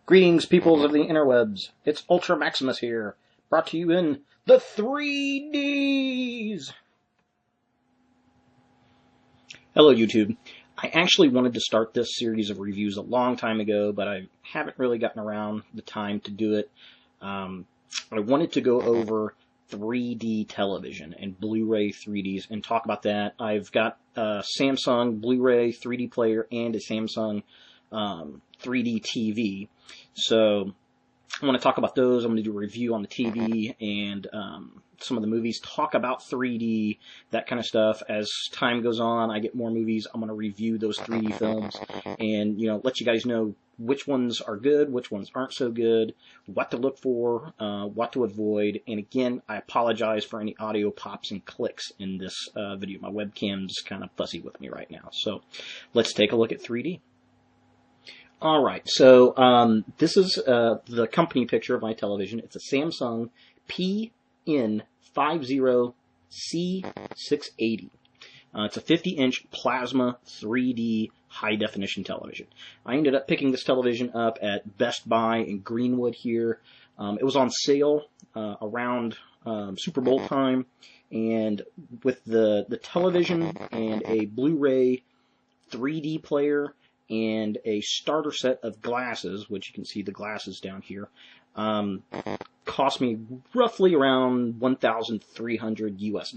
Greetings, peoples of the interwebs. It's Ultra Maximus here, brought to you in the 3Ds. Hello, YouTube. I actually wanted to start this series of reviews a long time ago, but I haven't really gotten around the time to do it. I wanted to go over 3D television and Blu-ray 3Ds and talk about that. I've got a Samsung Blu-ray 3D player and a Samsung 3D TV. So I want to talk about those. I'm going to do a review on the TV and some of the movies, talk about 3D, that kind of stuff. As time goes on, I get more movies. I'm going to review those 3D films and, let you guys know which ones are good, which ones aren't so good, what to look for, what to avoid. And again, I apologize for any audio pops and clicks in this video. My webcam's kind of fussy with me right now. So let's take a look at 3D. All right, so this is the company picture of my television. It's a Samsung PN50C680. It's a 50-inch plasma 3D high-definition television. I ended up picking this television up at Best Buy in Greenwood here. It was on sale around Super Bowl time, and with the television and a Blu-ray 3D player and a starter set of glasses, which you can see the glasses down here, cost me roughly around $1,300 US.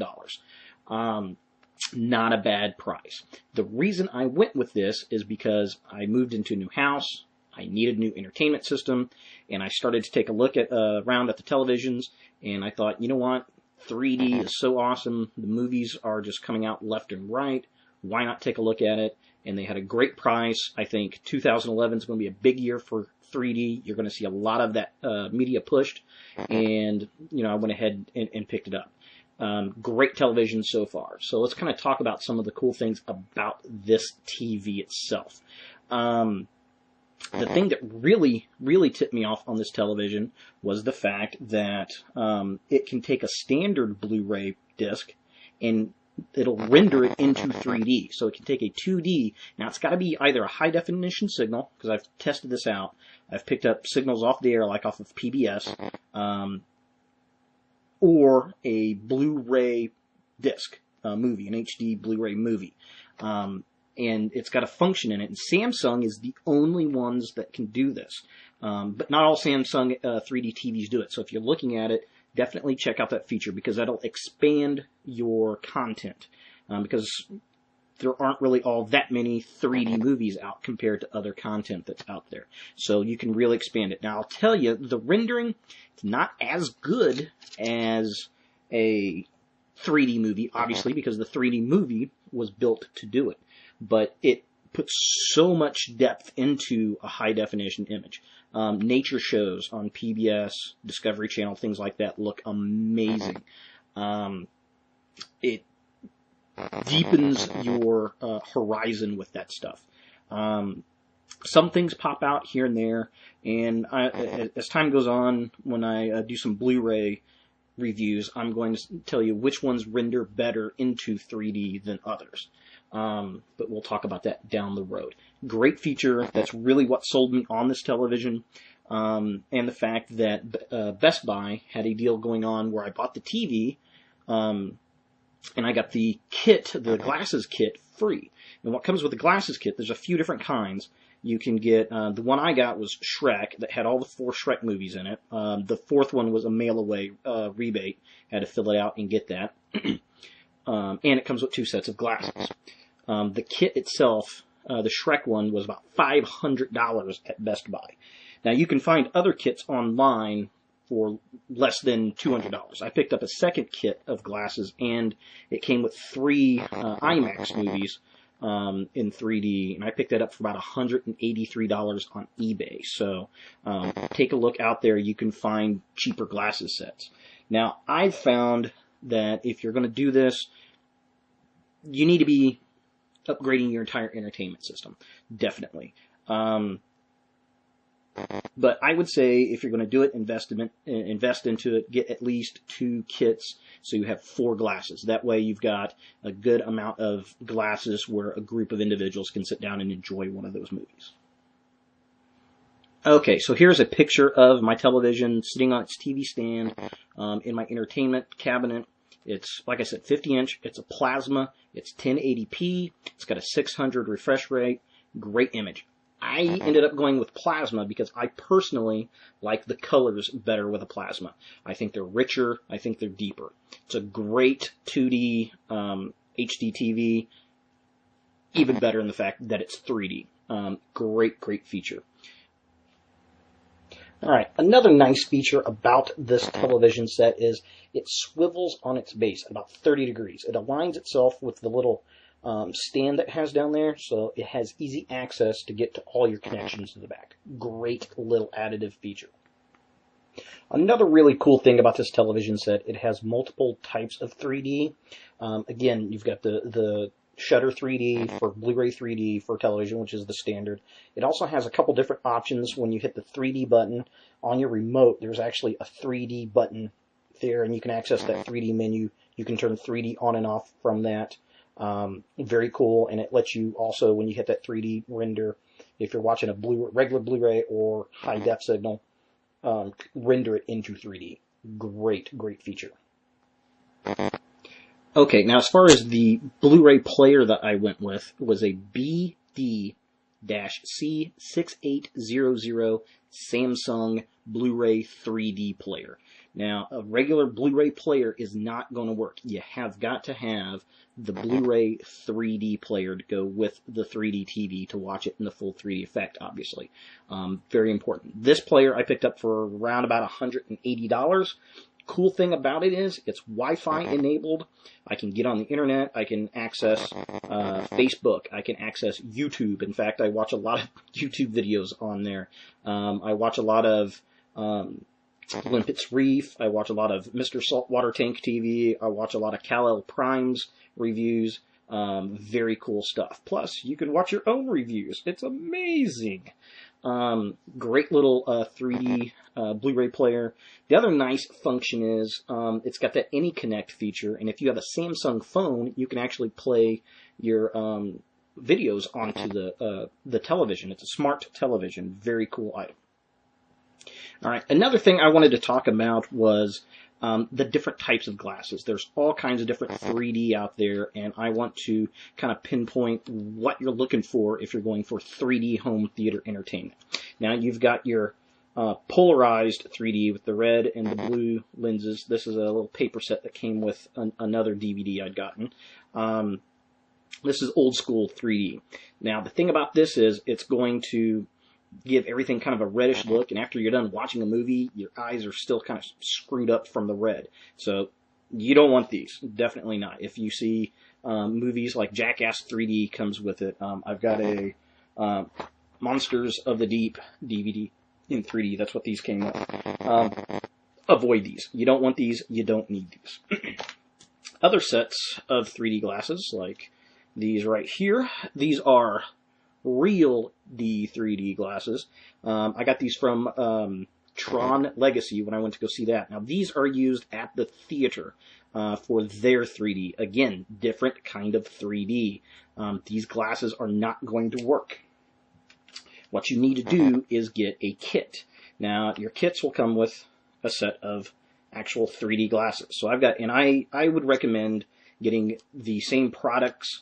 Not a bad price. The reason I went with this is because I moved into a new house, I needed a new entertainment system, and I started to take a look at around at the televisions, and I thought, you know what, 3D is so awesome, the movies are just coming out left and right, why not take a look at it? And they had a great price. I think 2011 is going to be a big year for 3D. You're going to see a lot of that media pushed, and I went ahead and picked it up. Great television so far. So let's kind of talk about some of the cool things about this TV itself. The thing that really tipped me off on this television was the fact that it can take a standard Blu-ray disc and it'll render it into 3D. So it can take a 2D. Now it's got to be either a high definition signal, because I've tested this out. I've picked up signals off the air, like off of PBS, or a Blu-ray disc movie, an HD Blu-ray movie. And it's got a function in it. And Samsung is the only ones that can do this. But not all Samsung 3D TVs do it. So if you're looking at it, definitely check out that feature, because that'll expand your content, because there aren't really all that many 3D movies out compared to other content that's out there. So you can really expand it. Now, I'll tell you, the rendering is not as good as a 3D movie, obviously, because the 3D movie was built to do it. But it puts so much depth into a high-definition image. Nature shows on PBS, Discovery Channel, things like that look amazing. It deepens your horizon with that stuff. Some things pop out here and there, and as time goes on, when I do some Blu-ray reviews, I'm going to tell you which ones render better into 3D than others. But we'll talk about that down the road. Great feature. That's really what sold me on this television. And the fact that Best Buy had a deal going on where I bought the TV, and I got the kit, the glasses kit, free. And what comes with the glasses kit, there's a few different kinds. You can get, the one I got was Shrek, that had all the 4 Shrek movies in it. The 4th one was a mail-away rebate. Had to fill it out and get that. And it comes with 2 sets of glasses. The kit itself, the Shrek one, was about $500 at Best Buy. Now, you can find other kits online for less than $200. I picked up a second kit of glasses, and it came with 3 IMAX movies in 3D, and I picked that up for about $183 on eBay. So take a look out there. You can find cheaper glasses sets. Now, I've found that if you're going to do this, you need to be upgrading your entire entertainment system. Definitely. But I would say if you're going to do it, invest into it, get at least 2 kits so you have 4 glasses. That way you've got a good amount of glasses where a group of individuals can sit down and enjoy one of those movies. Okay, so here's a picture of my television sitting on its TV stand in my entertainment cabinet. It's, like I said, 50-inch. It's a plasma. It's 1080p. It's got a 600 refresh rate. Great image. I ended up going with plasma because I personally like the colors better with a plasma. I think they're richer. I think they're deeper. It's a great 2D HDTV, even better in the fact that it's 3D. Great feature. Alright, another nice feature about this television set is it swivels on its base at about 30 degrees. It aligns itself with the little stand that it has down there, so it has easy access to get to all your connections to the back. Great little additive feature. Another really cool thing about this television set, it has multiple types of 3D. Again, you've got the Shutter 3D for Blu-ray 3D for television, which is the standard. It also has a couple different options. When you hit the 3D button on your remote, there's actually a 3D button there, and you can access that 3D menu. You can turn 3D on and off from that. Very cool, and it lets you also, when you hit that 3D render, if you're watching a regular Blu-ray or high-def signal, render it into 3D. Great feature. Okay, now as far as the Blu-ray player that I went with was a BD-C6800 Samsung Blu-ray 3D player. Now, a regular Blu-ray player is not going to work. You have got to have the Blu-ray 3D player to go with the 3D TV to watch it in the full 3D effect, obviously. Very important. This player I picked up for around about $180. Cool thing about it is it's Wi-Fi enabled. I can get on the internet. I can access Facebook. I can access YouTube. In fact, I watch a lot of YouTube videos on there. I watch a lot of Limpets Reef. I watch a lot of Mr. Saltwater Tank TV. I watch a lot of Kal-El Prime's reviews. Very cool stuff. Plus, you can watch your own reviews. It's amazing. Great little 3D Blu-ray player. The other nice function is it's got that AnyConnect feature, and if you have a Samsung phone, you can actually play your videos onto the television. It's a smart television. Very cool item. All right, another thing I wanted to talk about was the different types of glasses. There's all kinds of different 3D out there, and I want to kind of pinpoint what you're looking for if you're going for 3D home theater entertainment. Now, you've got your polarized 3D with the red and the blue lenses. This is a little paper set that came with another DVD I'd gotten. This is old school 3D. Now, the thing about this is it's going to give everything kind of a reddish look, and after you're done watching a movie, your eyes are still kind of screwed up from the red. So you don't want these. Definitely not. If you see movies like Jackass 3D comes with it. I've got a Monsters of the Deep DVD in 3D. That's what these came with. Avoid these. You don't want these. You don't need these. Other sets of 3D glasses, like these right here, these are real D3D glasses. I got these from Tron Legacy when I went to go see that. Now, these are used at the theater for their 3D. Again, different kind of 3D. These glasses are not going to work. What you need to do is get a kit. Now, your kits will come with a set of actual 3D glasses. So I've got, and I would recommend getting the same products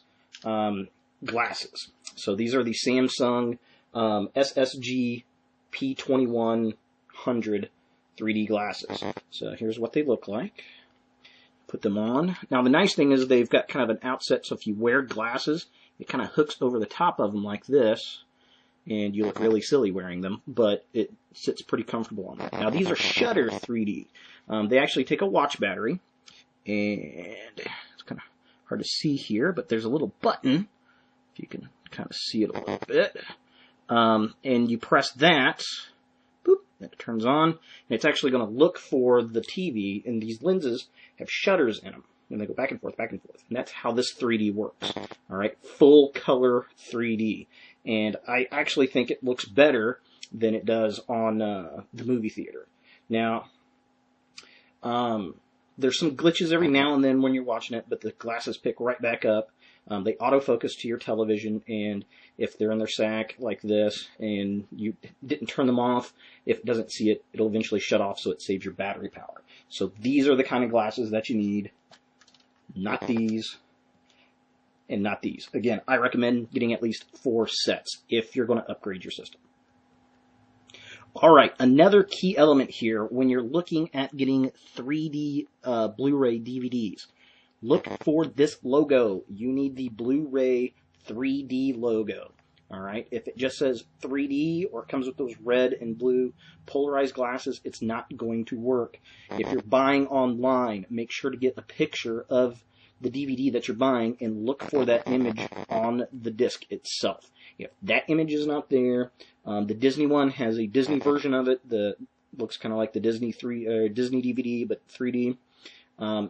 glasses. So these are the Samsung SSG P2100 3D glasses. So here's what they look like. Put them on. Now the nice thing is they've got kind of an outset, so if you wear glasses, it kind of hooks over the top of them like this, and you look really silly wearing them, but it sits pretty comfortable on that. Now these are Shutter 3D. They actually take a watch battery, and it's kind of hard to see here, but there's a little button. You can kind of see it a little bit. And you press that, boop, and it turns on, and it's actually going to look for the TV, and these lenses have shutters in them, and they go back and forth, and that's how this 3D works. All right, full color 3D, and I actually think it looks better than it does on the movie theater. Now, there's some glitches every now and then when you're watching it, but the glasses pick right back up. They autofocus to your television, and if they're in their sack like this and you didn't turn them off, if it doesn't see it, it'll eventually shut off, so it saves your battery power. So these are the kind of glasses that you need, not these and not these. Again, I recommend getting at least 4 sets if you're going to upgrade your system. All right, another key element here when you're looking at getting 3D Blu-ray DVDs, look for this logo. You need the Blu-ray 3D logo. All right, if it just says 3D or it comes with those red and blue polarized glasses, it's not going to work. If you're buying online, make sure to get a picture of the DVD that you're buying and look for that image on the disc itself. If that image is not there, the Disney one has a Disney version of it that looks kind of like the Disney DVD, but 3D.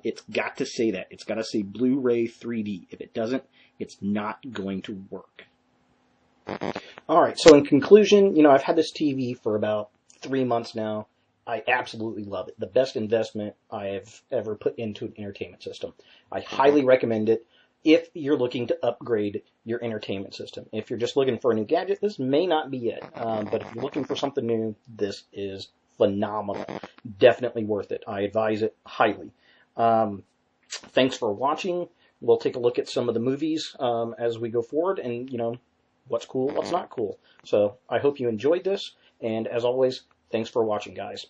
It's got to say that. It's got to say Blu-ray 3D. If it doesn't, it's not going to work. All right, so in conclusion, you know, I've had this TV for about 3 months now. I absolutely love it. The best investment I have ever put into an entertainment system. I highly recommend it if you're looking to upgrade your entertainment system. If you're just looking for a new gadget, this may not be it. But if you're looking for something new, this is phenomenal. Definitely worth it. I advise it highly. Thanks for watching. We'll take a look at some of the movies as we go forward, and, you know, what's cool, what's not cool. So I hope you enjoyed this, and as always, thanks for watching, guys.